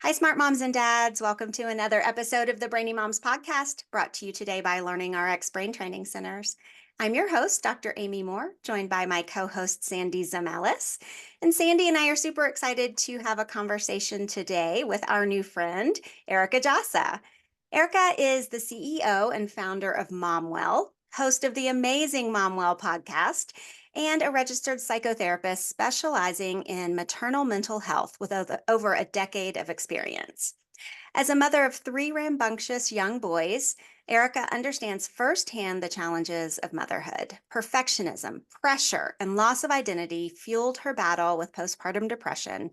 Hi, smart moms and dads. Welcome to another episode of the Brainy Moms podcast, brought to you today by Learning RX Brain Training Centers. I'm your host, Dr. Amy Moore, joined by my co-host, Sandy Zamelis. And Sandy and I are super excited to have a conversation today with our new friend, Erica Djossa. Erica is the CEO and founder of MomWell, host of the amazing MomWell podcast, and a registered psychotherapist specializing in maternal mental health with over a decade of experience. As a mother of three rambunctious young boys, Erica understands firsthand the challenges of motherhood. Perfectionism, pressure, and loss of identity fueled her battle with postpartum depression,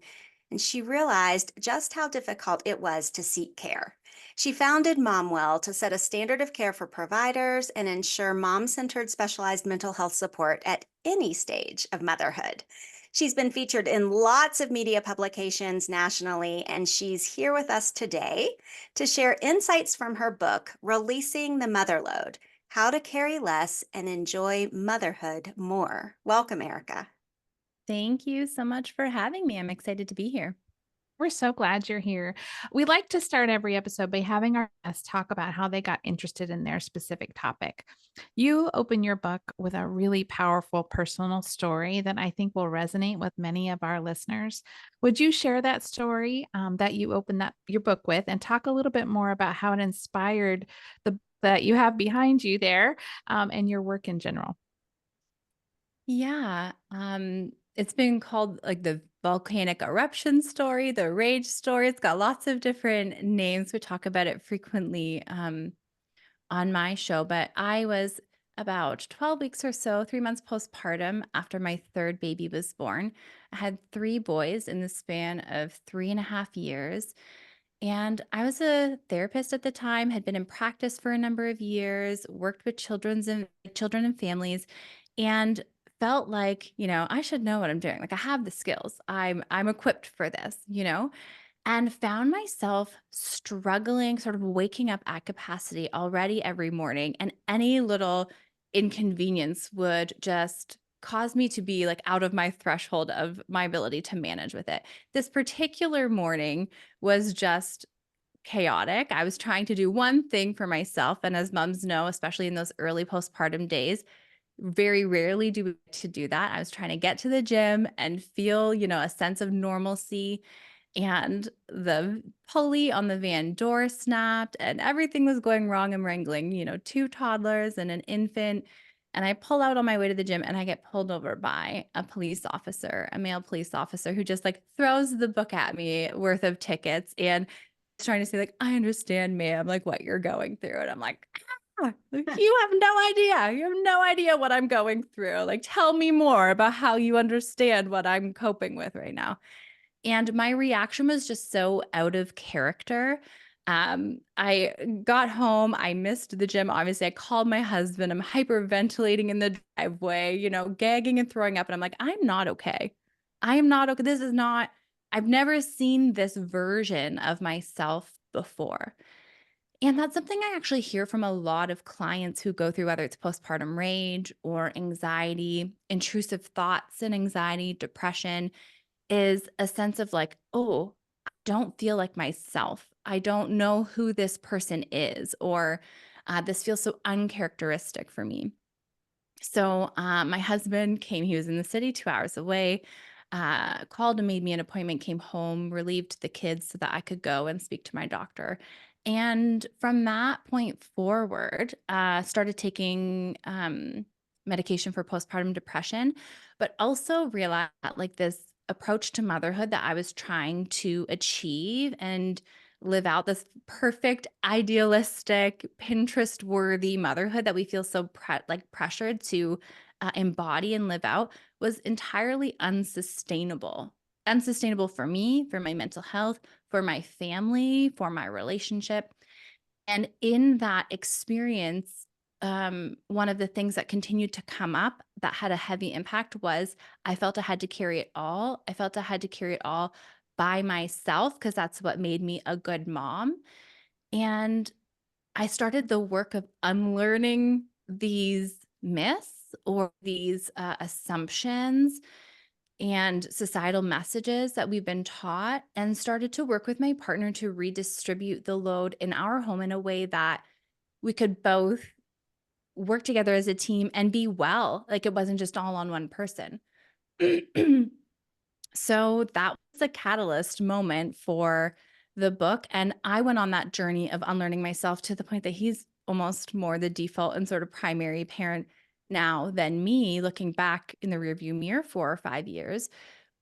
and she realized just how difficult it was to seek care. She founded MomWell to set a standard of care for providers and ensure mom-centered specialized mental health support at any stage of motherhood. She's been featured in lots of media publications nationally, and she's here with us today to share insights from her book, Releasing the Motherload: How to Carry Less and Enjoy Motherhood More. Welcome, Erica. Thank you so much for having me. I'm excited to be here. We're so glad you're here. We like to start every episode by having our guests talk about how they got interested in their specific topic. You open your book with a really powerful personal story that I think will resonate with many of our listeners. Would you share that story that you opened your book with and talk a little bit more about how it inspired the that you have behind you there and your work in general? Yeah. It's been called like the volcanic eruption story, the rage story. It's got lots of different names. We talk about it frequently on my show, but I was about 12 weeks or so, 3 months postpartum after my third baby was born. I had three boys in the span of 3.5 years. And I was a therapist at the time, had been in practice for a number of years, worked with children and families, and felt like, I should know what I'm doing. Like I have the skills. I'm equipped for this, and found myself struggling, sort of waking up at capacity already every morning. And any little inconvenience would just cause me to be like out of my threshold of my ability to manage with it. This particular morning was just chaotic. I was trying to do one thing for myself. And as moms know, especially in those early postpartum days, very rarely do we get to do that. I was trying to get to the gym and feel, a sense of normalcy. And the pulley on the van door snapped and everything was going wrong. I'm wrangling, two toddlers and an infant. And I pull out on my way to the gym and I get pulled over by a police officer, a male police officer who just like throws the book at me worth of tickets and is trying to say, like, I understand, ma'am, like what you're going through. And I'm like, you have no idea. You have no idea what I'm going through. Like, tell me more about how you understand what I'm coping with right now. And my reaction was just so out of character. I got home. I missed the gym. Obviously, I called my husband. I'm hyperventilating in the driveway, gagging and throwing up. And I'm like, I'm not okay. I am not okay. I've never seen this version of myself before. And that's something I actually hear from a lot of clients who go through, whether it's postpartum rage or anxiety, intrusive thoughts and anxiety, depression, is a sense of like, oh, I don't feel like myself. I don't know who this person is, or this feels so uncharacteristic for me. So my husband came, he was in the city 2 hours away, called and made me an appointment, came home, relieved the kids so that I could go and speak to my doctor. And from that point forward, started taking medication for postpartum depression, but also realized that like this approach to motherhood that I was trying to achieve and live out this perfect, idealistic, Pinterest-worthy motherhood that we feel so pressured to embody and live out was entirely unsustainable. Unsustainable for me, for my mental health, for my family, for my relationship. And in that experience, one of the things that continued to come up that had a heavy impact was I felt I had to carry it all. I felt I had to carry it all by myself because that's what made me a good mom. And I started the work of unlearning these myths or these assumptions and societal messages that we've been taught, and started to work with my partner to redistribute the load in our home in a way that we could both work together as a team and be well. Like it wasn't just all on one person. So that was a catalyst moment for the book. And I went on that journey of unlearning myself to the point that he's almost more the default and sort of primary parent now than me, looking back in the rearview mirror 4 or 5 years.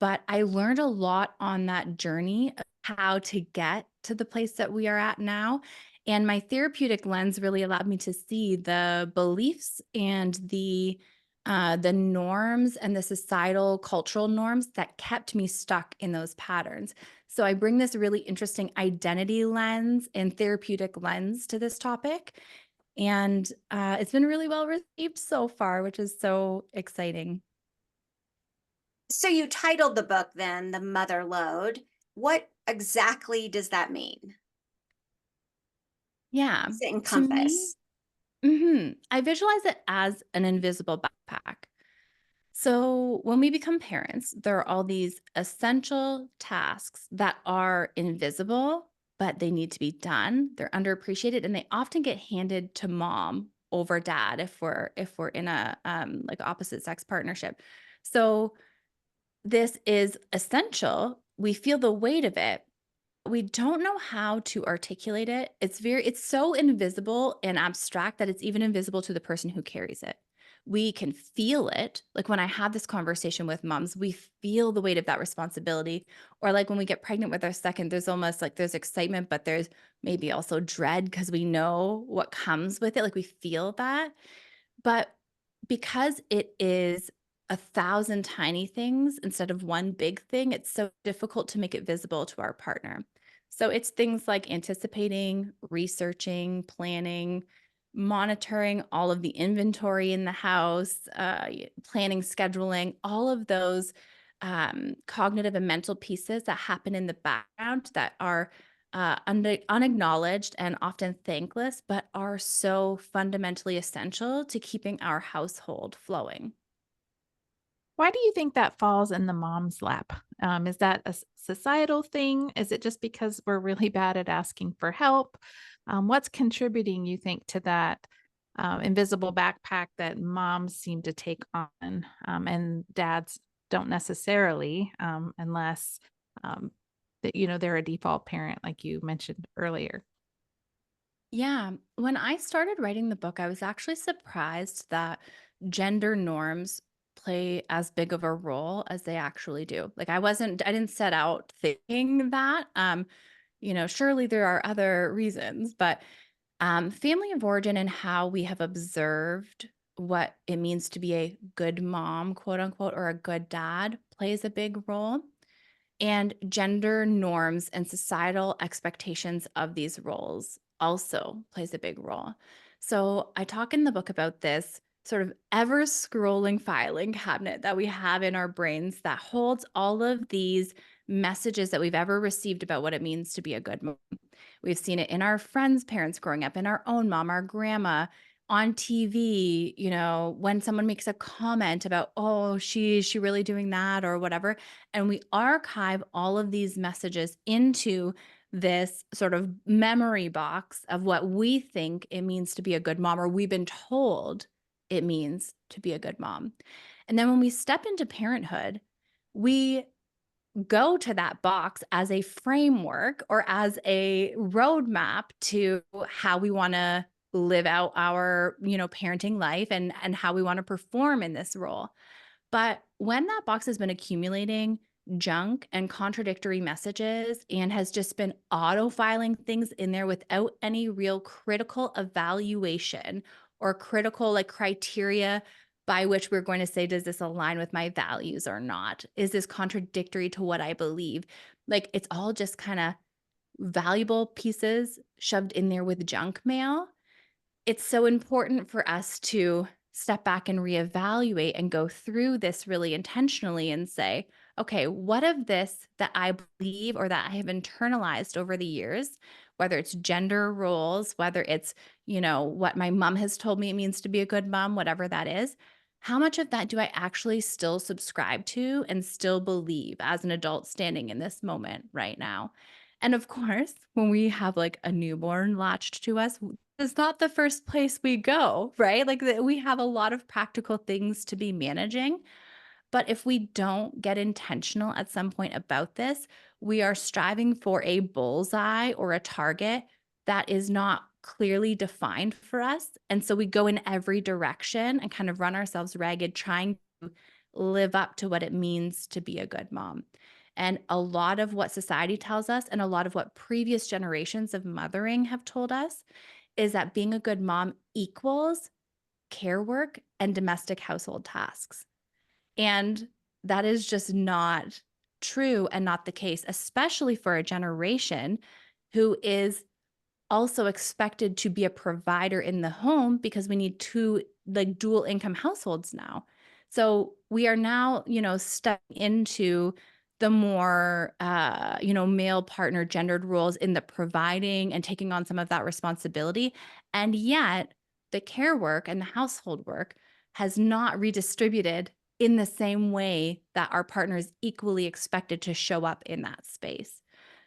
But I learned a lot on that journey of how to get to the place that we are at now. And my therapeutic lens really allowed me to see the beliefs and the norms and the societal cultural norms that kept me stuck in those patterns. So I bring this really interesting identity lens and therapeutic lens to this topic. And it's been really well received so far, which is so exciting. So you titled the book then The Mother Load. What exactly does that mean? Yeah. What does it To me, encompass? I visualize it as an invisible backpack. So, when we become parents, there are all these essential tasks that are invisible, but they need to be done. They're underappreciated, and they often get handed to mom over dad if we're in a like opposite sex partnership. So, this is essential. We feel the weight of it, we don't know how to articulate it. It's so invisible and abstract that it's even invisible to the person who carries it. We can feel it. Like when I had this conversation with moms, we feel the weight of that responsibility. Or like when we get pregnant with our second, there's almost like there's excitement, but there's maybe also dread because we know what comes with it. Like we feel that. But because it is 1,000 tiny things instead of one big thing, it's so difficult to make it visible to our partner. So it's things like anticipating, researching, planning, monitoring all of the inventory in the house, planning, scheduling, all of those cognitive and mental pieces that happen in the background that are unacknowledged and often thankless, but are so fundamentally essential to keeping our household flowing. Why do you think that falls in the mom's lap? Is that a societal thing? Is it just because we're really bad at asking for help? What's contributing, you think, to that invisible backpack that moms seem to take on and dads don't necessarily, unless um, that they're a default parent, like you mentioned earlier? Yeah. When I started writing the book, I was actually surprised that gender norms play as big of a role as they actually do. Like I didn't set out thinking that. Surely there are other reasons, but family of origin and how we have observed what it means to be a good mom, quote unquote, or a good dad plays a big role. And gender norms and societal expectations of these roles also plays a big role. So I talk in the book about this sort of ever scrolling filing cabinet that we have in our brains that holds all of these messages that we've ever received about what it means to be a good mom. We've seen it in our friends' parents growing up, in our own mom, our grandma, on TV, when someone makes a comment about, oh, she really doing that or whatever. And we archive all of these messages into this sort of memory box of what we think it means to be a good mom, or we've been told it means to be a good mom. And then when we step into parenthood, we go to that box as a framework or as a roadmap to how we want to live out our parenting life and how we want to perform in this role. But when that box has been accumulating junk and contradictory messages and has just been auto filing things in there without any real critical evaluation or critical like criteria by which we're going to say, does this align with my values or not? Is this contradictory to what I believe? Like it's all just kind of valuable pieces shoved in there with junk mail. It's so important for us to step back and reevaluate and go through this really intentionally and say, okay, what of this that I believe or that I have internalized over the years, whether it's gender roles, whether it's, what my mom has told me it means to be a good mom, whatever that is, how much of that do I actually still subscribe to and still believe as an adult standing in this moment right now? And of course, when we have like a newborn latched to us, it's not the first place we go, right? Like we have a lot of practical things to be managing. But if we don't get intentional at some point about this, we are striving for a bullseye or a target that is not clearly defined for us. And so we go in every direction and kind of run ourselves ragged trying to live up to what it means to be a good mom. And a lot of what society tells us and a lot of what previous generations of mothering have told us is that being a good mom equals care work and domestic household tasks. And that is just not true and not the case, especially for a generation who is also expected to be a provider in the home because we need two like dual income households now. So we are now, stepping into the more, male partner gendered roles in the providing and taking on some of that responsibility. And yet the care work and the household work has not redistributed in the same way that our partner is equally expected to show up in that space.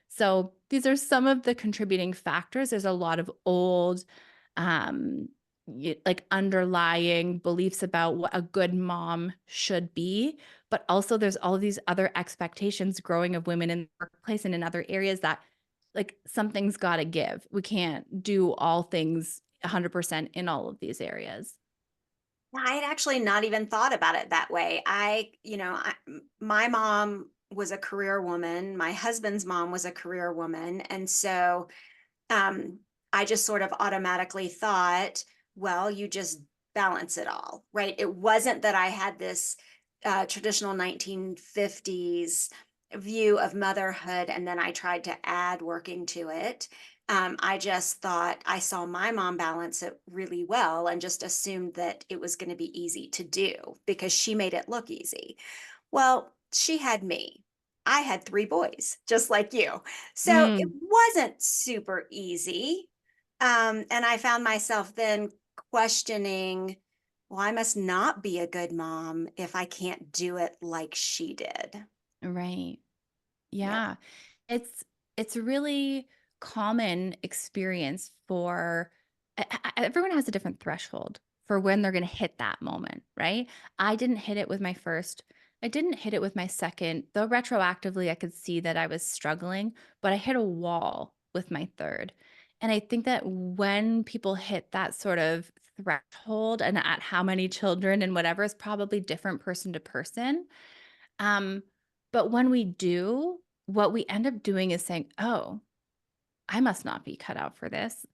So these are some of the contributing factors. There's a lot of old, like underlying beliefs about what a good mom should be, but also there's all of these other expectations growing of women in the workplace and in other areas that like something's got to give. We can't do all things 100% in all of these areas. I had actually not even thought about it that way. My mom was a career woman. My husband's mom was a career woman. And so um, I just sort of automatically thought, well, you just balance it all, right? It wasn't that I had this traditional 1950s view of motherhood and then I tried to add working to it. I just thought I saw my mom balance it really well and just assumed that it was going to be easy to do because she made it look easy. Well, she had me. I had three boys, just like you. So it Mm, wasn't super easy. And I found myself then questioning, well, I must not be a good mom if I can't do it like she did. right. Yeah. Yeah. It's a really common experience for everyone has a different threshold for when they're going to hit that moment, right? I didn't hit it with my first. I didn't hit it with my second. Though retroactively I could see that I was struggling, but I hit a wall with my third. And I think that when people hit that sort of threshold and at how many children and whatever is probably different person to person. Um, but when we do, what we end up doing is saying, "Oh, I must not be cut out for this.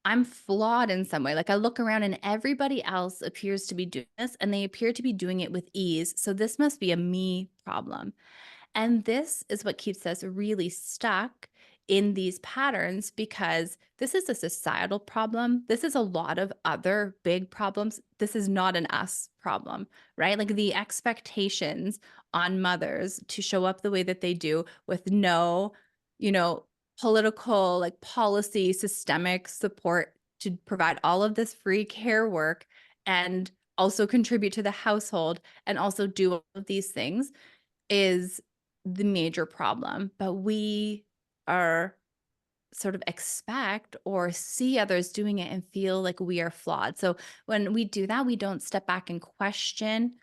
I'm flawed in some way." Like I look around and everybody else appears to be doing this and they appear to be doing it with ease. So this must be a me problem. And this is what keeps us really stuck in these patterns because this is a societal problem. This is a lot of other big problems. This is not an us problem, right? Like the expectations on mothers to show up the way that they do with no, you know, political, like policy, systemic support to provide all of this free care work and also contribute to the household and also do all of these things is the major problem, but we are sort of expect or see others doing it and feel like we are flawed. So when we do that, we don't step back and question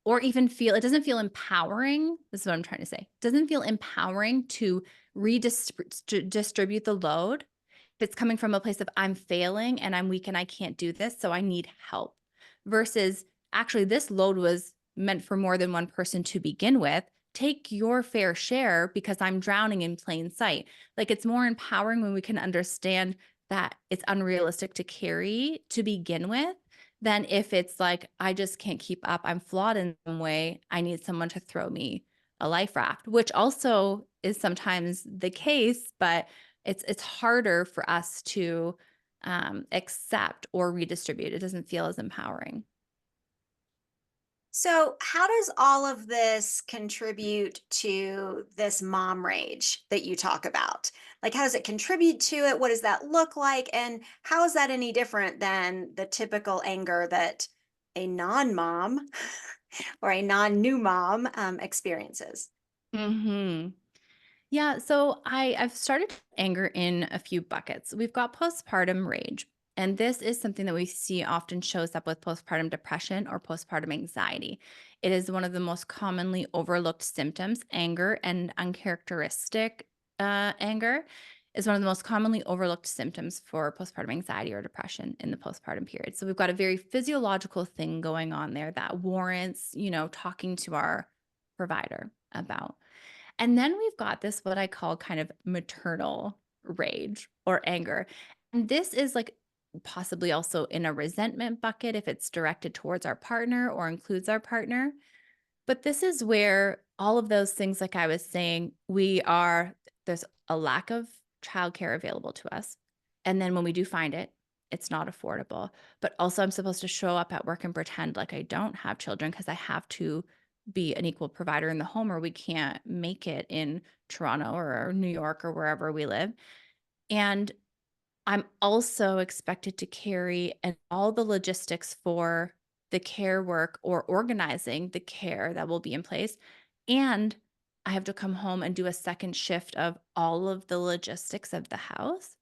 or even feel it doesn't feel empowering. This is what I'm trying to say. It doesn't feel empowering to redistribute the load. If it's coming from a place of I'm failing and I'm weak and I can't do this, so I need help versus actually this load was meant for more than one person to begin with. Take your fair share because I'm drowning in plain sight. Like it's more empowering when we can understand that it's unrealistic to carry to begin with than if it's like, I just can't keep up. I'm flawed in some way. I need someone to throw me a life raft, which also is sometimes the case, but it's harder for us to accept or redistribute. It doesn't feel as empowering. So, how does all of this contribute to this mom rage that you talk about? Like, how does it contribute to it? What does that look like? And how is that any different than the typical anger that a non-mom or a non-new mom experiences? Hmm. Yeah, so I've started anger in a few buckets. We've got postpartum rage, and this is something that we see often shows up with postpartum depression or postpartum anxiety. It is one of the most commonly overlooked symptoms. Anger and uncharacteristic anger is one of the most commonly overlooked symptoms for postpartum anxiety or depression in the postpartum period. So we've got a very physiological thing going on there that warrants, talking to our provider about. And then we've got this, what I call kind of maternal rage or anger. And this is like possibly also in a resentment bucket if it's directed towards our partner or includes our partner. But this is where all of those things, like I was saying, there's a lack of childcare available to us. And then when we do find it, it's not affordable. But also, I'm supposed to show up at work and pretend like I don't have children because I have to be an equal provider in the home, or we can't make it in Toronto or New York or wherever we live. And I'm also expected to carry all the logistics for the care work or organizing the care that will be in place. And I have to come home and do a second shift of all of the logistics of the house.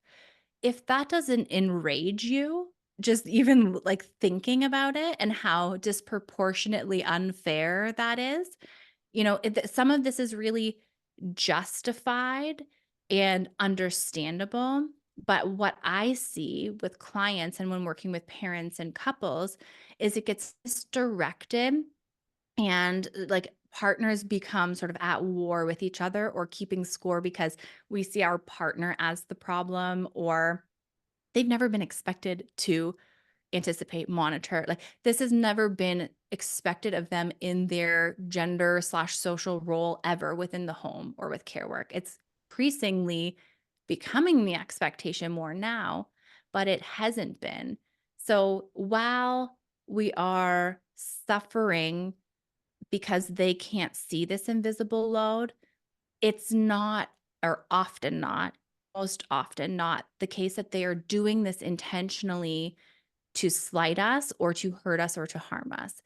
If that doesn't enrage you, just even like thinking about it and how disproportionately unfair that is, some of this is really justified and understandable. But what I see with clients and when working with parents and couples is it gets misdirected and like partners become sort of at war with each other or keeping score because we see our partner as the problem, or they've never been expected to anticipate, monitor. Like this has never been expected of them in their gender/social role ever within the home or with care work. It's increasingly becoming the expectation more now, but it hasn't been. So while we are suffering because they can't see this invisible load, it's not, or often not, most often not the case that they are doing this intentionally to slight us or to hurt us or to harm us.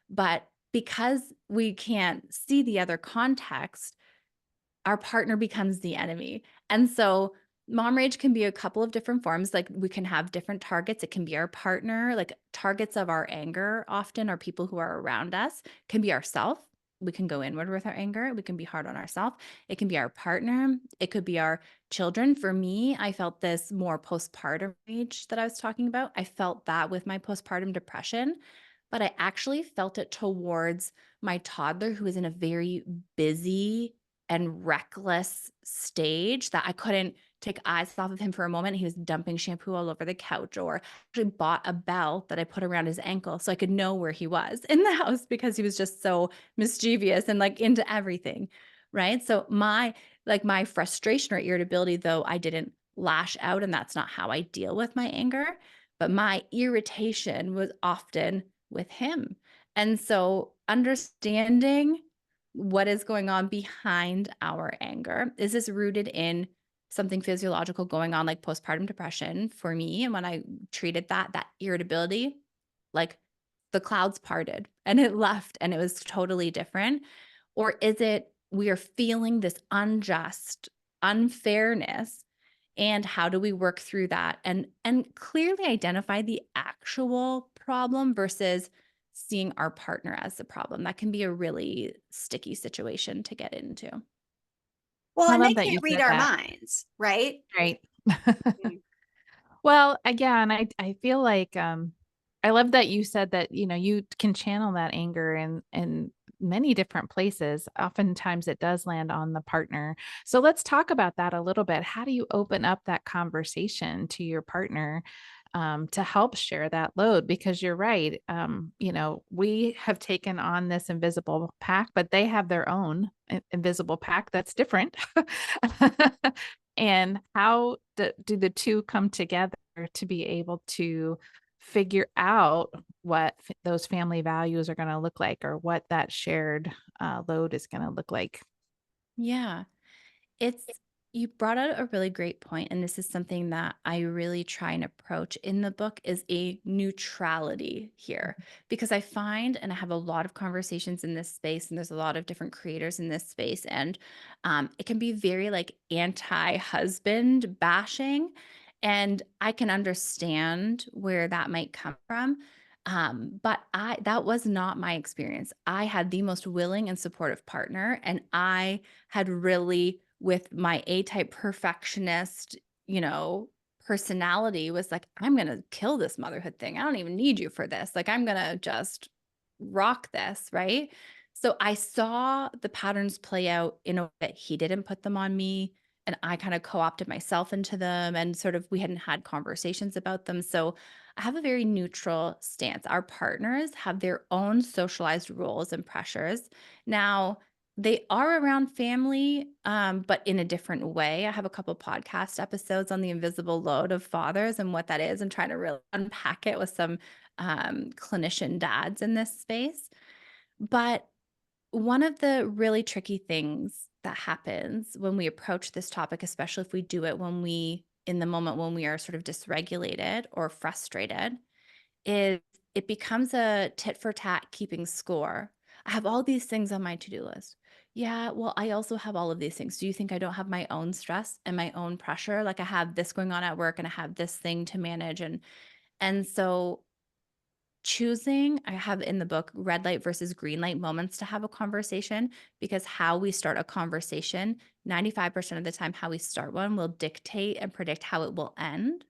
But because we can't see the other context, our partner becomes the enemy. And so mom rage can be a couple of different forms. Like we can have different targets. It can be our partner, like targets of our anger often are people who are around us, can be ourself. We can go inward with our anger. We can be hard on ourselves. It can be our partner. It could be our children. For me, I felt this more postpartum rage that I was talking about. I felt that with my postpartum depression, but I actually felt it towards my toddler who is in a very busy and reckless stage that I couldn't take eyes off of him for a moment. He was dumping shampoo all over the couch, or actually bought a bell that I put around his ankle so I could know where he was in the house because he was just so mischievous and like into everything. Right. So my frustration or irritability, though I didn't lash out, and that's not how I deal with my anger, but my irritation was often with him. And so understanding what is going on behind our anger. Is this rooted in something physiological going on, like postpartum depression for me? And when I treated that irritability, like the clouds parted and it left and it was totally different. Or is it we are feeling this unjust unfairness, and how do we work through that and clearly identify the actual problem versus seeing our partner as the problem? That can be a really sticky situation to get into. Well, I and they love that you can't read said our that. minds, right? Right. Mm. Well, again, I feel like I love that you said that, you can channel that anger in many different places. Oftentimes it does land on the partner. So let's talk about that a little bit. How do you open up that conversation to your partner to help share that load? Because you're right. We have taken on this invisible pack, but they have their own invisible pack that's different. And how do the two come together to be able to figure out what those family values are going to look like, or what that shared load is going to look like? Yeah. It's, You brought out a really great point, and this is something that I really try and approach in the book is a neutrality here because I find, and I have a lot of conversations in this space, and there's a lot of different creators in this space, and it can be very like anti-husband bashing, and I can understand where that might come from. But that was not my experience. I had the most willing and supportive partner, and I had really with my A-type perfectionist, you know, personality was like, I'm going to kill this motherhood thing. I don't even need you for this. Like, I'm going to just rock this. Right. So I saw the patterns play out in a way that he didn't put them on me. And I kind of co opted myself into them and sort of we hadn't had conversations about them. So I have a very neutral stance. Our partners have their own socialized roles and pressures. Now, they are around family, but in a different way. I have a couple podcast episodes on the invisible load of fathers and what that is, and trying to really unpack it with some clinician dads in this space. But one of the really tricky things that happens when we approach this topic, especially if we do it in the moment when we are sort of dysregulated or frustrated, is it becomes a tit for tat keeping score. I have all these things on my to-do list. Yeah, well, I also have all of these things. Do you think I don't have my own stress and my own pressure? Like I have this going on at work and I have this thing to manage and so choosing, I have in the book red light versus green light moments to have a conversation because how we start a conversation, 95% of the time how we start one will dictate and predict how it will end.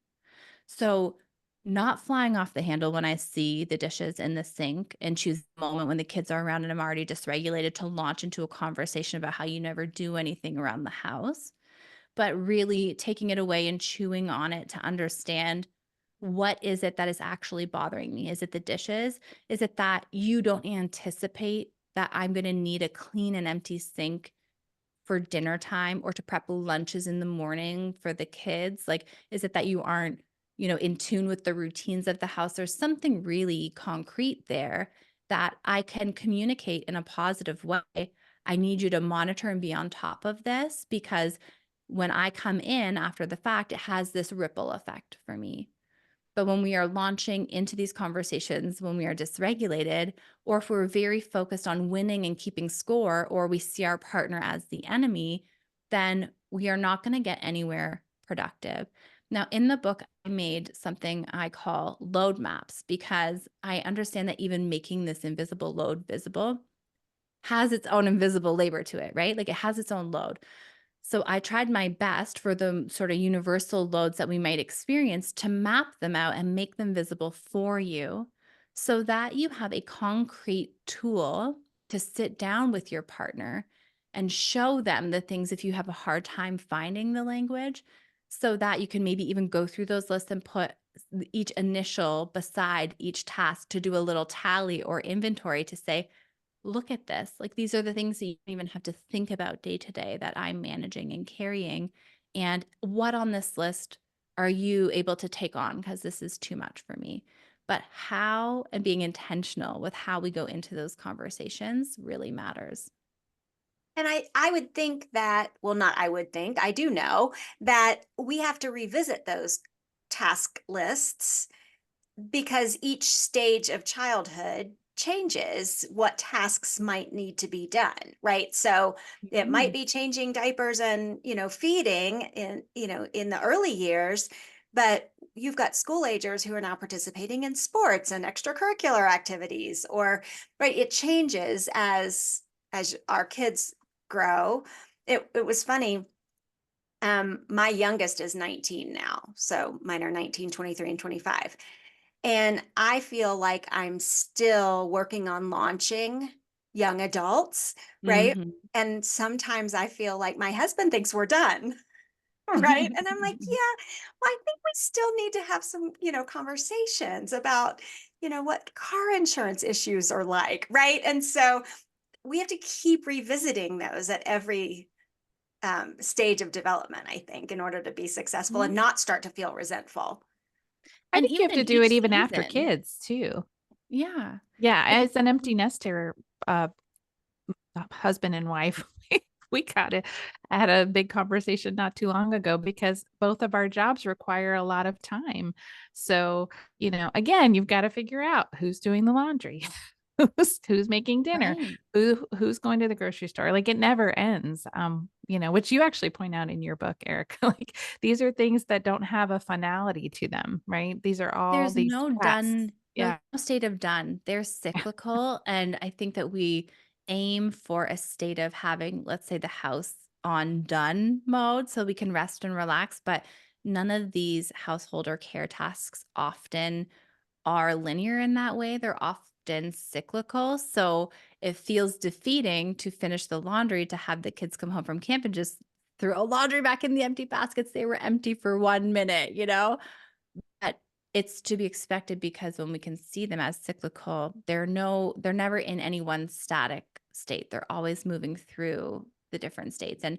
So, not flying off the handle when I see the dishes in the sink and choose the moment when the kids are around and I'm already dysregulated to launch into a conversation about how you never do anything around the house, but really taking it away and chewing on it to understand what is it that is actually bothering me? Is it the dishes? Is it that you don't anticipate that I'm going to need a clean and empty sink for dinner time or to prep lunches in the morning for the kids? Like, is it that you aren't, in tune with the routines of the house? There's something really concrete there that I can communicate in a positive way. I need you to monitor and be on top of this because when I come in after the fact, it has this ripple effect for me. But when we are launching into these conversations, when we are dysregulated, or if we're very focused on winning and keeping score, or we see our partner as the enemy, then we are not going to get anywhere productive. Now, in the book, I made something I call load maps because I understand that even making this invisible load visible has its own invisible labor to it, right? Like it has its own load. So I tried my best for the sort of universal loads that we might experience to map them out and make them visible for you so that you have a concrete tool to sit down with your partner and show them the things if you have a hard time finding the language so that you can maybe even go through those lists and put each initial beside each task to do a little tally or inventory to say, look at this. Like these are the things that you don't even have to think about day to day that I'm managing and carrying. And what on this list are you able to take on? Because this is too much for me. But how and being intentional with how we go into those conversations really matters. And I would think that, well, not I would think, I do know that we have to revisit those task lists because each stage of childhood changes what tasks might need to be done, right? So it might be changing diapers and, feeding in the early years, but you've got school agers who are now participating in sports and extracurricular activities, or right, it changes as our kids grow. It was funny. My youngest is 19 now. So mine are 19, 23, and 25. And I feel like I'm still working on launching young adults, right? Mm-hmm. And sometimes I feel like my husband thinks we're done, right? And I'm like, yeah, well, I think we still need to have some, conversations about, what car insurance issues are like, right? And so we have to keep revisiting those at every stage of development, I think, in order to be successful and not start to feel resentful. I And think you even have to in do each it even after season. kids too. Yeah. Yeah, Like, as an empty nester, husband and wife, had a big conversation not too long ago because both of our jobs require a lot of time. So, again, you've got to figure out who's doing the laundry, who's making dinner, Right. who's going to the grocery store. Like it never ends. Which you actually point out in your book, Eric. Like these are things that don't have a finality to them, right? These are all There's these tasks. no Yeah. state of done. They're cyclical, and I think that we aim for a state of having, let's say, the house on done mode so we can rest and relax, but none of these household or care tasks often are linear in that way. They're often cyclical. So it feels defeating to finish the laundry, to have the kids come home from camp and just throw laundry back in the empty baskets. They were empty for 1 minute, But it's to be expected because when we can see them as cyclical, they're never in any one static state. They're always moving through the different states. And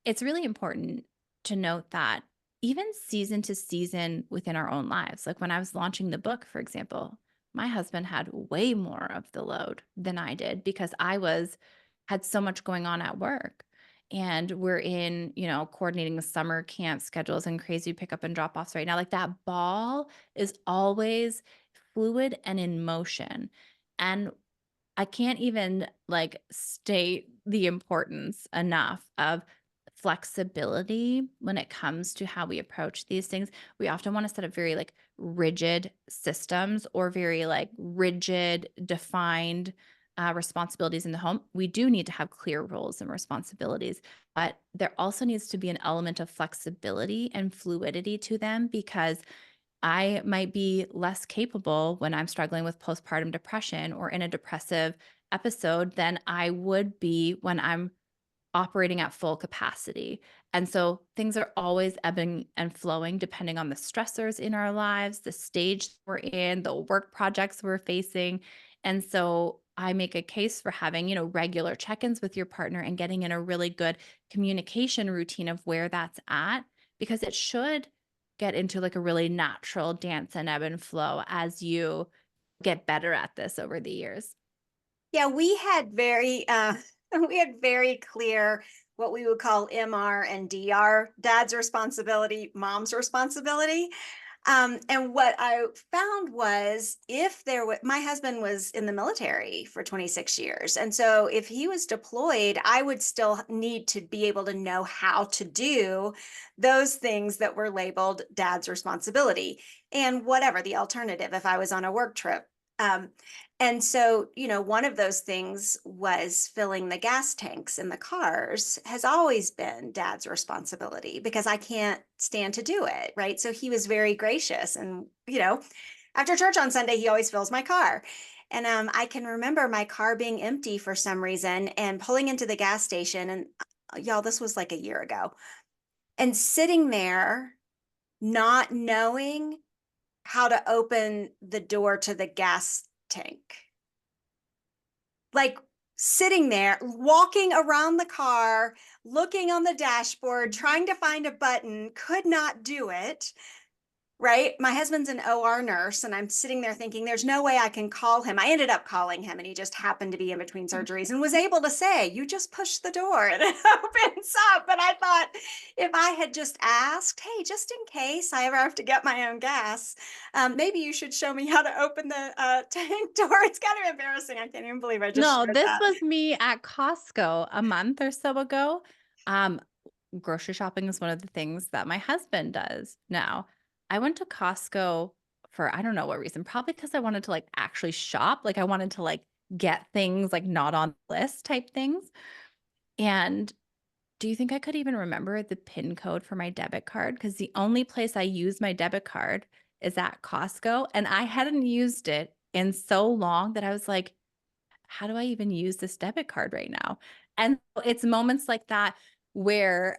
it's really important to note that even season to season within our own lives, like when I was launching the book, for example, my husband had way more of the load than I did because had so much going on at work. And we're in, coordinating the summer camp schedules and crazy pickup and drop offs right now. Like that ball is always fluid and in motion. And I can't even like state the importance enough of flexibility when it comes to how we approach these things. We often want to set up very like rigid systems or very like rigid, defined responsibilities in the home. We do need to have clear roles and responsibilities, but there also needs to be an element of flexibility and fluidity to them because I might be less capable when I'm struggling with postpartum depression or in a depressive episode than I would be when I'm operating at full capacity. And so things are always ebbing and flowing depending on the stressors in our lives, the stage we're in, the work projects we're facing. And so I make a case for having, regular check-ins with your partner and getting in a really good communication routine of where that's at because it should get into like a really natural dance and ebb and flow as you get better at this over the years. Yeah, we had we had very clear what we would call MR and DR, dad's responsibility, mom's responsibility. And what I found was if there was, my husband was in the military for 26 years. And so if he was deployed, I would still need to be able to know how to do those things that were labeled dad's responsibility and whatever the alternative if I was on a work trip. Um, and so, one of those things was filling the gas tanks in the cars has always been dad's responsibility because I can't stand to do it. Right. So he was very gracious. And, after church on Sunday, he always fills my car. And I can remember my car being empty for some reason and pulling into the gas station. And y'all, this was like a year ago. And sitting there, not knowing how to open the door to the gas tank. Like sitting there, walking around the car, looking on the dashboard, trying to find a button, could not do it. Right. My husband's an OR nurse, and I'm sitting there thinking, there's no way I can call him. I ended up calling him, and he just happened to be in between surgeries and was able to say, you just push the door and it opens up. But I thought if I had just asked, hey, just in case I ever have to get my own gas, maybe you should show me how to open the tank door. It's kind of embarrassing. I can't even believe I just No, shared this that. was me at Costco a month or so ago. Um, Grocery shopping is one of the things that my husband does now. I went to Costco for I don't know what reason, probably because I wanted to like actually shop. Like I wanted to like get things like not on the list type things. And do you think I could even remember the PIN code for my debit card? Because the only place I use my debit card is at Costco. And I hadn't used it in so long that I was like, how do I even use this debit card right now? And it's moments like that where,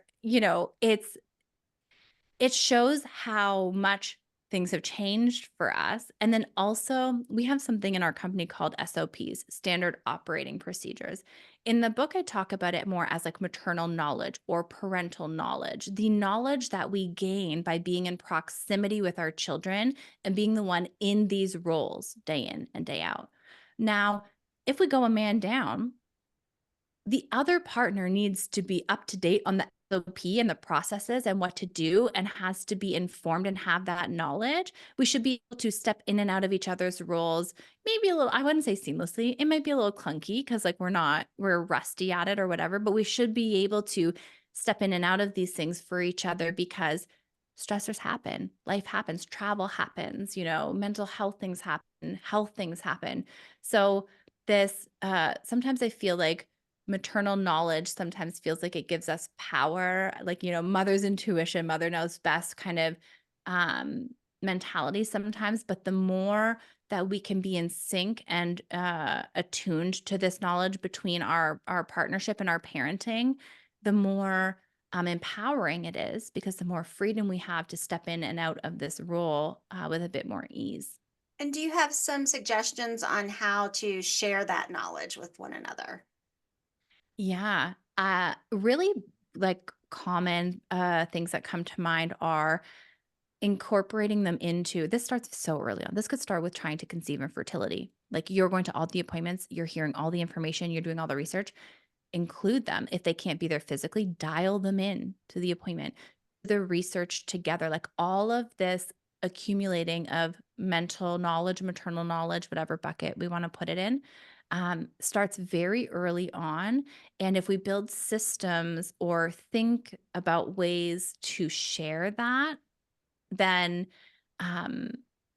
it shows how much things have changed for us. And then also, we have something in our company called SOPs, standard operating procedures. In the book, I talk about it more as like maternal knowledge or parental knowledge, the knowledge that we gain by being in proximity with our children and being the one in these roles day in and day out. Now, if we go a man down, the other partner needs to be up to date on the SOP and the processes and what to do and has to be informed and have that knowledge. We should be able to step in and out of each other's roles, maybe a little, I wouldn't say seamlessly. It might be a little clunky because like we're rusty at it or whatever, but we should be able to step in and out of these things for each other because stressors happen, life happens, travel happens, mental health things happen, health things happen. So this sometimes I feel like maternal knowledge sometimes feels like it gives us power, like, mother's intuition, mother knows best kind of um, mentality sometimes. But the more that we can be in sync and attuned to this knowledge between our partnership and our parenting, the more empowering it is because the more freedom we have to step in and out of this role with a bit more ease. And do you have some suggestions on how to share that knowledge with one another? Yeah. Really like common things that come to mind are incorporating them into this starts so early on. This could start with trying to conceive infertility. Like you're going to all the appointments, you're hearing all the information, you're doing all the research. Include them. If they can't be there physically, dial them in to the appointment. The research together, like all of this accumulating of mental knowledge, maternal knowledge, whatever bucket we want to put it in, starts very early on. And if we build systems or think about ways to share that, then um,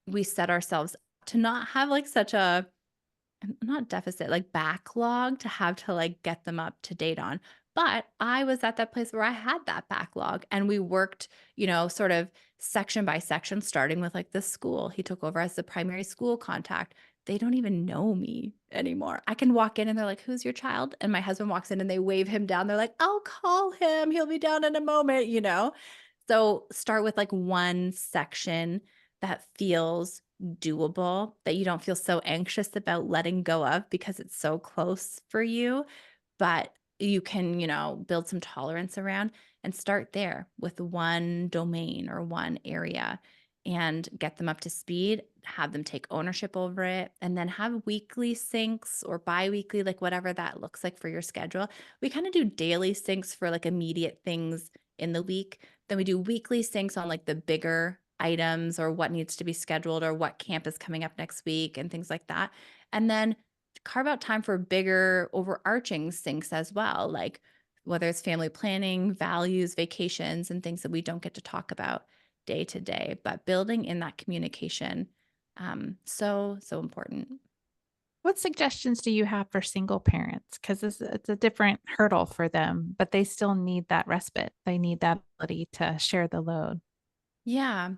we set ourselves up to not have like such a not deficit, like backlog to have to like get them up to date on. But I was at that place where I had that backlog and we worked, sort of section by section, starting with like the school. He took over as the primary school contact. They don't even know me anymore. I can walk in and they're like, "Who's your child?" And my husband walks in and they wave him down. They're like, "I'll call him. He'll be down in a moment." So start with like one section that feels doable, that you don't feel so anxious about letting go of because it's so close for you, but you can, build some tolerance around and start there with one domain or one area and get them up to speed, have them take ownership over it, and then have weekly syncs or bi-weekly, like whatever that looks like for your schedule. We kind of do daily syncs for like immediate things in the week. Then we do weekly syncs on like the bigger items or what needs to be scheduled or what camp is coming up next week and things like that. And then carve out time for bigger overarching syncs as well, like whether it's family planning, values, vacations, and things that we don't get to talk about day to day, but building in that communication, so important. What suggestions do you have for single parents? Because it's a different hurdle for them, but they still need that respite. They need that ability to share the load. Yeah,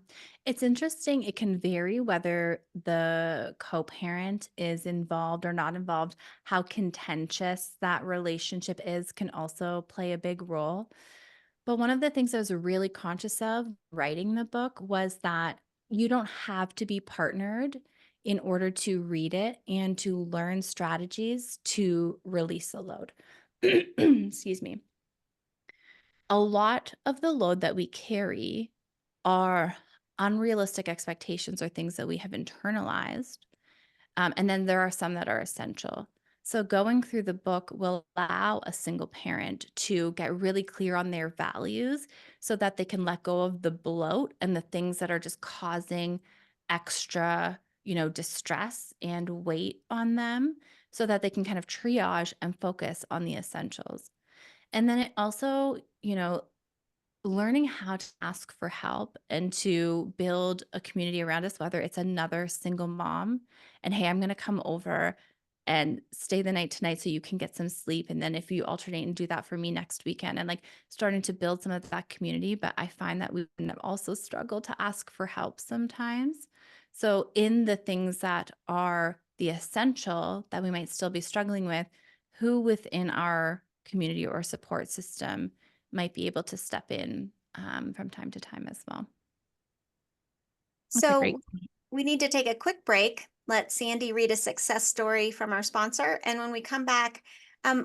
it's interesting. It can vary whether the co-parent is involved or not involved. How contentious that relationship is can also play a big role. But one of the things I was really conscious of writing the book was that you don't have to be partnered in order to read it and to learn strategies to release the load. Excuse me. A lot of the load that we carry are unrealistic expectations or things that we have internalized. And then there are some that are essential. So going through the book will allow a single parent to get really clear on their values so that they can let go of the bloat and the things that are just causing extra, distress and weight on them so that they can kind of triage and focus on the essentials. And then it also, learning how to ask for help and to build a community around us, whether it's another single mom and, "Hey, I'm going to come over and stay the night tonight so you can get some sleep. And then if you alternate and do that for me next weekend," and like starting to build some of that community. But I find that we also struggle to ask for help sometimes. So in the things that are the essential that we might still be struggling with, who within our community or support system might be able to step in from time to time as well. That's a great So point. we need to take a quick break. Let Sandy read a success story from our sponsor. And when we come back,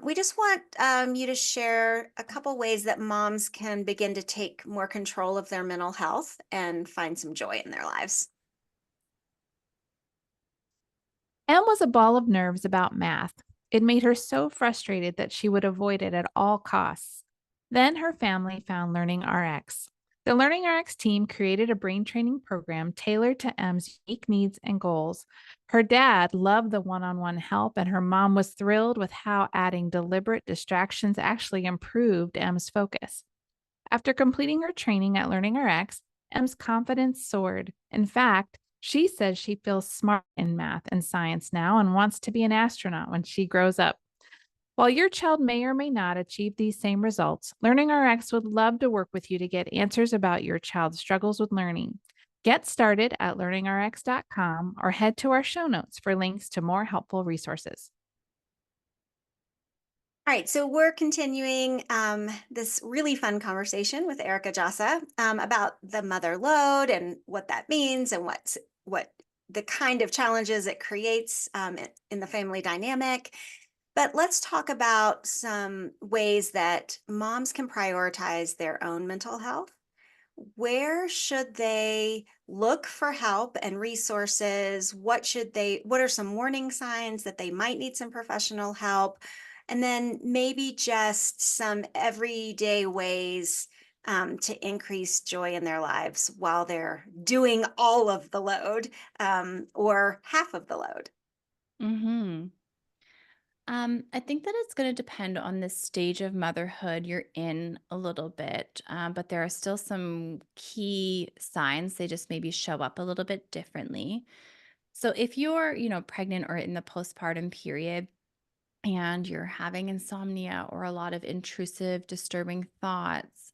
we just want you to share a couple ways that moms can begin to take more control of their mental health and find some joy in their lives. Em was a ball of nerves about math. It made her so frustrated that she would avoid it at all costs. Then her family found Learning RX. The Learning RX team created a brain training program tailored to M's unique needs and goals. Her dad loved the one on one help, and her mom was thrilled with how adding deliberate distractions actually improved M's focus. After completing her training at Learning RX, M's confidence soared. In fact, she says she feels smart in math and science now and wants to be an astronaut when she grows up. While your child may or may not achieve these same results, Learning RX would love to work with you to get answers about your child's struggles with learning. Get started at learningrx.com or head to our show notes for links to more helpful resources. All right, so we're continuing this really fun conversation with Erica Djossa about the mother load and what that means and what the kind of challenges it creates in the family dynamic. But let's talk about some ways that moms can prioritize their own mental health. Where should they look for help and resources? What are some warning signs that they might need some professional help? And then maybe just some everyday ways to increase joy in their lives while they're doing all of the load or half of the load. Mm-hmm. I think that it's going to depend on the stage of motherhood you're in a little bit, but there are still some key signs. They just maybe show up a little bit differently. So if you're, pregnant or in the postpartum period and you're having insomnia or a lot of intrusive, disturbing thoughts,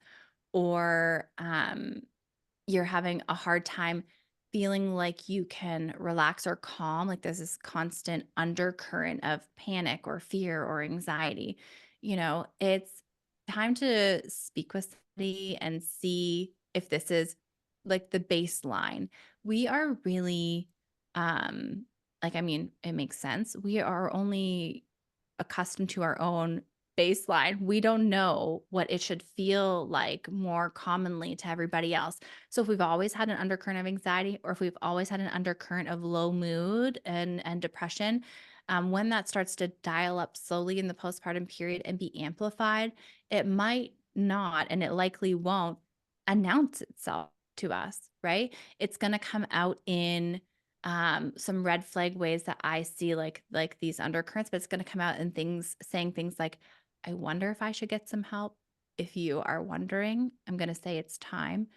or you're having a hard time feeling like you can relax or calm, like there's this constant undercurrent of panic or fear or anxiety, it's time to speak with somebody and see if this is like the baseline. We are really, it makes sense. We are only accustomed to our own baseline. We don't know what it should feel like more commonly to everybody else. So if we've always had an undercurrent of anxiety, or if we've always had an undercurrent of low mood and depression, when that starts to dial up slowly in the postpartum period and be amplified, it might not, and it likely won't announce itself to us, right? It's going to come out in some red flag ways that I see, like these undercurrents, but it's going to come out in saying things like, I wonder if I should get some help. If you are wondering, I'm going to say it's time.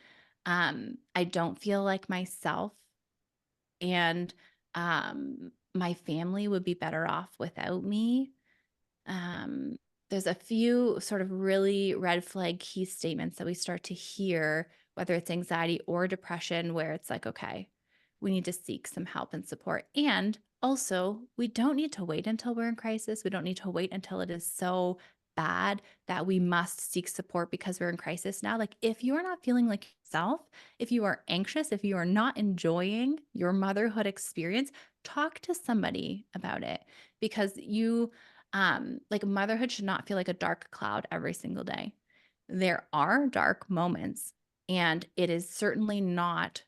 I don't feel like myself, and my family would be better off without me. Um, there's a few sort of really red flag key statements that we start to hear, whether it's anxiety or depression, where it's like, okay, we need to seek some help and support. And also, we don't need to wait until we're in crisis. We don't need to wait until it is so bad that we must seek support because we're in crisis now. Like, if you are not feeling like yourself, if you are anxious, if you are not enjoying your motherhood experience, talk to somebody about it, because like, motherhood should not feel like a dark cloud every single day. There are dark moments, and it is certainly not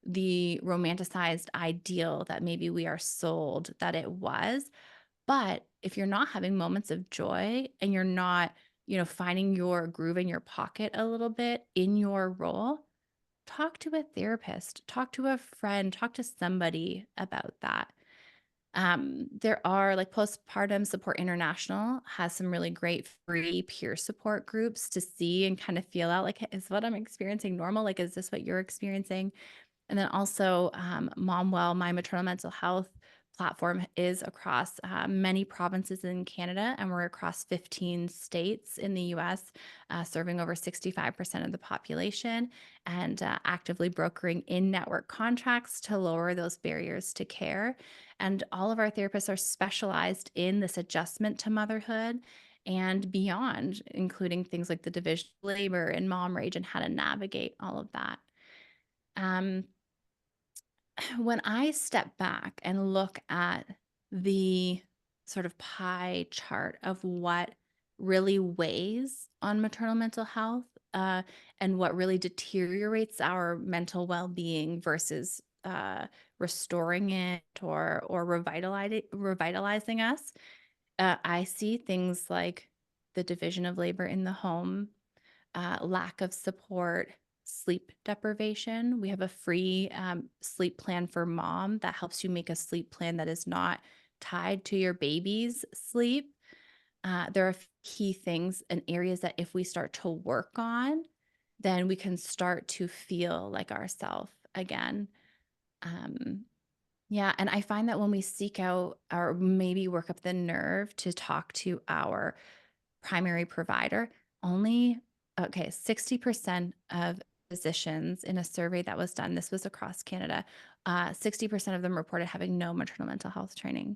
the romanticized ideal that maybe we are sold that it was. But if you're not having moments of joy and you're not, finding your groove in your pocket a little bit in your role, talk to a therapist, talk to a friend, talk to somebody about that. There are, like, Postpartum Support International has some really great free peer support groups to see and kind of feel out, like, is what I'm experiencing normal? Like, is this what you're experiencing? And then also, MomWell, my maternal mental health platform, is across many provinces in Canada, and we're across 15 states in the US, serving over 65% of the population, and actively brokering in network contracts to lower those barriers to care. And all of our therapists are specialized in this adjustment to motherhood and beyond, including things like the division of labor and mom rage and how to navigate all of that. Um, when I step back and look at the sort of pie chart of what really weighs on maternal mental health, and what really deteriorates our mental well-being versus restoring it or revitalizing us, I see things like the division of labor in the home, lack of support, sleep deprivation. We have a free sleep plan for mom that helps you make a sleep plan that is not tied to your baby's sleep. There are key things and areas that if we start to work on, then we can start to feel like ourselves again. Um, yeah, and I find that when we seek out or maybe work up the nerve to talk to our primary provider, only 60% of physicians in a survey that was done, this was across Canada, 60% of them reported having no maternal mental health training.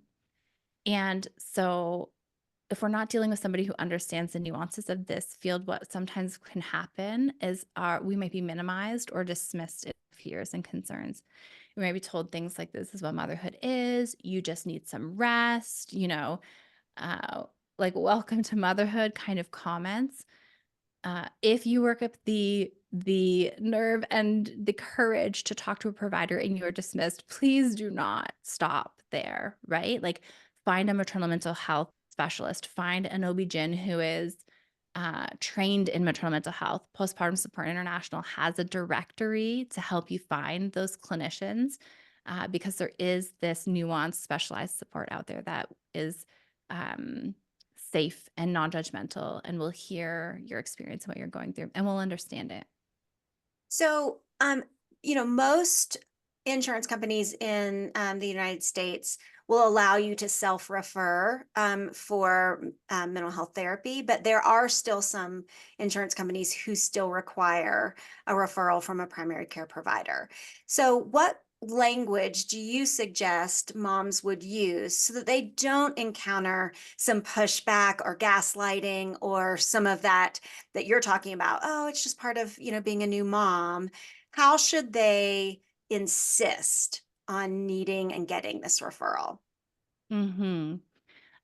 And so if we're not dealing with somebody who understands the nuances of this field, what sometimes can happen is we might be minimized or dismissed in fears and concerns. We might be told things like, this is what motherhood is. You just need some rest, uh, like welcome to motherhood kind of comments. If you work up the nerve and the courage to talk to a provider and you're dismissed, please do not stop there, right? Like find a maternal mental health specialist, find an OB-GYN who is trained in maternal mental health. Postpartum Support International has a directory to help you find those clinicians because there is this nuanced specialized support out there that is um, safe and non-judgmental and will hear your experience and what you're going through and will understand it. So, most insurance companies in the United States will allow you to self-refer for mental health therapy, but there are still some insurance companies who still require a referral from a primary care provider. So what language do you suggest moms would use so that they don't encounter some pushback or gaslighting or some of that you're talking about? Oh, it's just part of, being a new mom. How should they insist on needing and getting this referral? Mm-hmm.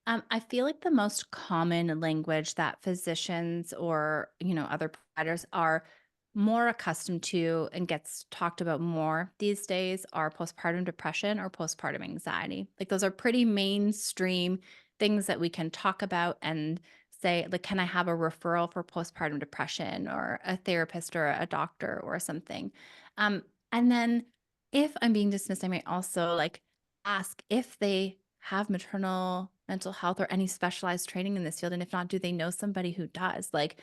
I feel like the most common language that physicians or, other providers are more accustomed to and gets talked about more these days are postpartum depression or postpartum anxiety. Like those are pretty mainstream things that we can talk about and say, like, can I have a referral for postpartum depression or a therapist or a doctor or something? And then if I'm being dismissed, I might also like ask if they have maternal mental health or any specialized training in this field? And if not, do they know somebody who does? Like,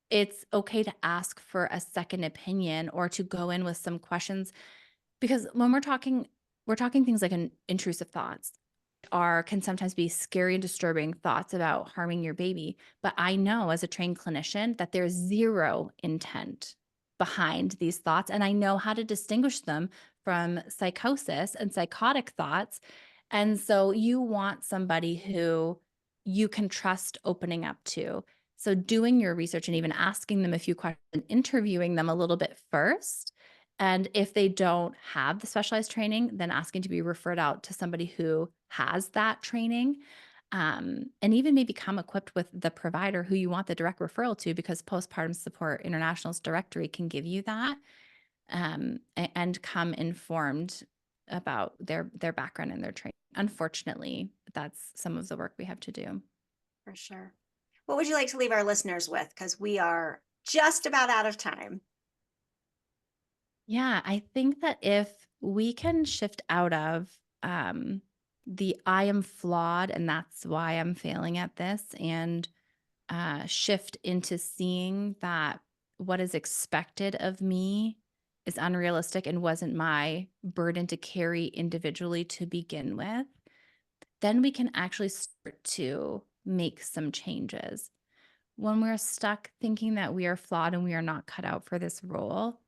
it's okay to ask for a second opinion or to go in with some questions because when we're talking things like intrusive thoughts can sometimes be scary and disturbing thoughts about harming your baby. But I know as a trained clinician that there's zero intent behind these thoughts. And I know how to distinguish them from psychosis and psychotic thoughts. And so you want somebody who you can trust opening up to. So doing your research and even asking them a few questions and interviewing them a little bit first. And if they don't have the specialized training, then asking to be referred out to somebody who has that training, and even maybe come equipped with the provider who you want the direct referral to, because Postpartum Support International's directory can give you that, and come informed about their background and their training. Unfortunately, that's some of the work we have to do. For sure. What would you like to leave our listeners with? Because we are just about out of time. Yeah, I think that if we can shift out of the I am flawed and that's why I'm failing at this, and shift into seeing that what is expected of me is unrealistic and wasn't my burden to carry individually to begin with, then we can actually start to make some changes. When we're stuck thinking that we are flawed and we are not cut out for this role,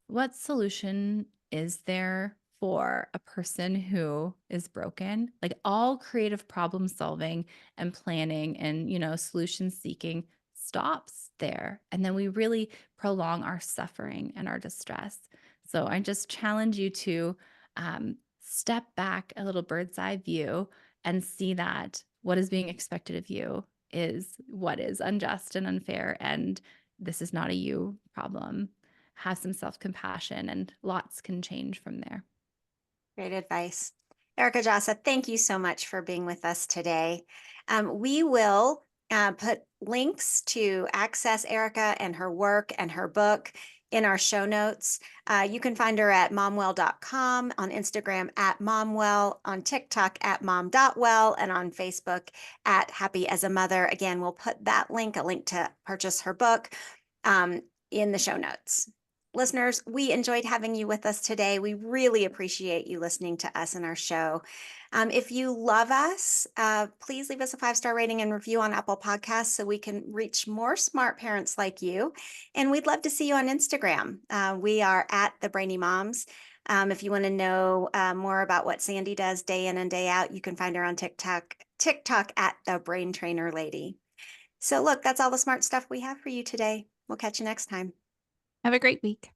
what solution is there for a person who is broken? Like all creative problem solving and planning and, solution seeking stops there. And then we really prolong our suffering and our distress. So I just challenge you to step back a little bird's eye view and see that what is being expected of you is what is unjust and unfair. And this is not a you problem. Have some self-compassion and lots can change from there. Great advice. Erica Djossa, thank you so much for being with us today. We will put links to access Erica and her work and her book in our show notes. You can find her at momwell.com, on Instagram at momwell, on TikTok at mom.well, and on Facebook at happy as a mother. Again, we'll put that link, a link to purchase her book, in the show notes. Listeners, we enjoyed having you with us today. We really appreciate you listening to us and our show. If you love us, please leave us a 5-star rating and review on Apple Podcasts so we can reach more smart parents like you. And we'd love to see you on Instagram. We are at the Brainy Moms. If you want to know more about what Sandy does day in and day out, you can find her on TikTok at the Brain Trainer Lady. So look, that's all the smart stuff we have for you today. We'll catch you next time. Have a great week.